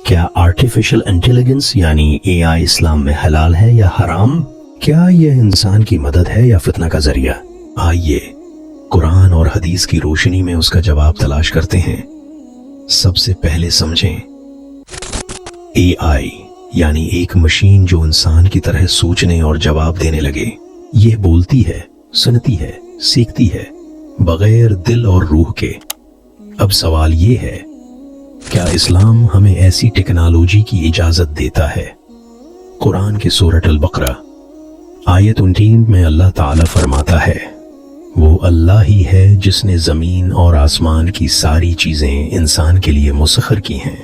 کیا artificial intelligence یعنی اے آئی اسلام میں حلال ہے یا حرام؟ کیا یہ انسان کی مدد ہے یا فتنہ کا ذریعہ؟ آئیے قرآن اور حدیث کی روشنی میں اس کا جواب تلاش کرتے ہیں۔ سب سے پہلے سمجھیں، اے آئی یعنی ایک مشین جو انسان کی طرح سوچنے اور جواب دینے لگے۔ یہ بولتی ہے، سنتی ہے، سیکھتی ہے، بغیر دل اور روح کے۔ اب سوال یہ ہے، کیا اسلام ہمیں ایسی ٹیکنالوجی کی اجازت دیتا ہے؟ قرآن کے سورۃ البقرہ آیت 29 میں اللہ تعالیٰ فرماتا ہے، وہ اللہ ہی ہے جس نے زمین اور آسمان کی ساری چیزیں انسان کے لیے مسخر کی ہیں۔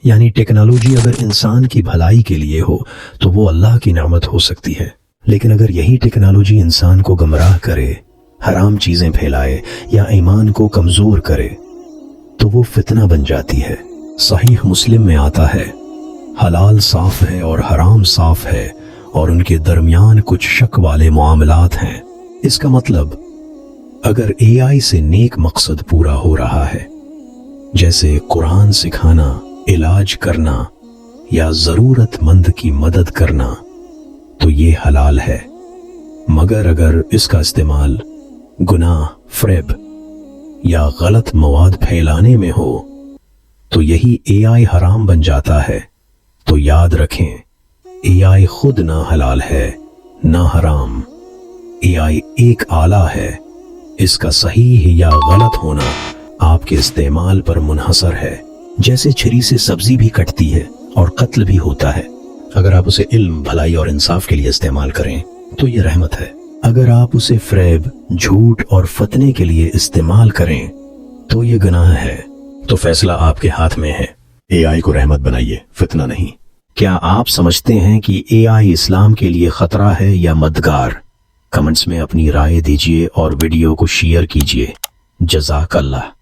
یعنی ٹیکنالوجی اگر انسان کی بھلائی کے لیے ہو تو وہ اللہ کی نعمت ہو سکتی ہے، لیکن اگر یہی ٹیکنالوجی انسان کو گمراہ کرے، حرام چیزیں پھیلائے یا ایمان کو کمزور کرے تو وہ فتنہ بن جاتی ہے۔ صحیح مسلم میں آتا ہے، حلال صاف ہے اور حرام صاف ہے اور ان کے درمیان کچھ شک والے معاملات ہیں۔ اس کا مطلب اگر اے آئی سے نیک مقصد پورا ہو رہا ہے، جیسے قرآن سکھانا، علاج کرنا یا ضرورت مند کی مدد کرنا، تو یہ حلال ہے۔ مگر اگر اس کا استعمال گناہ، فریب یا غلط مواد پھیلانے میں ہو تو یہی اے آئی حرام بن جاتا ہے۔ تو یاد رکھیں، اے آئی خود نہ حلال ہے نہ حرام۔ اے آئی ایک آلہ ہے، اس کا صحیح یا غلط ہونا آپ کے استعمال پر منحصر ہے۔ جیسے چھری سے سبزی بھی کٹتی ہے اور قتل بھی ہوتا ہے۔ اگر آپ اسے علم، بھلائی اور انصاف کے لیے استعمال کریں تو یہ رحمت ہے۔ اگر آپ اسے فریب، جھوٹ اور فتنے کے لیے استعمال کریں تو یہ گناہ ہے۔ تو فیصلہ آپ کے ہاتھ میں ہے۔ اے آئی کو رحمت بنائیے، فتنہ نہیں۔ کیا آپ سمجھتے ہیں کہ اے آئی اسلام کے لیے خطرہ ہے یا مددگار؟ کمنٹس میں اپنی رائے دیجیے اور ویڈیو کو شیئر کیجیے۔ جزاک اللہ۔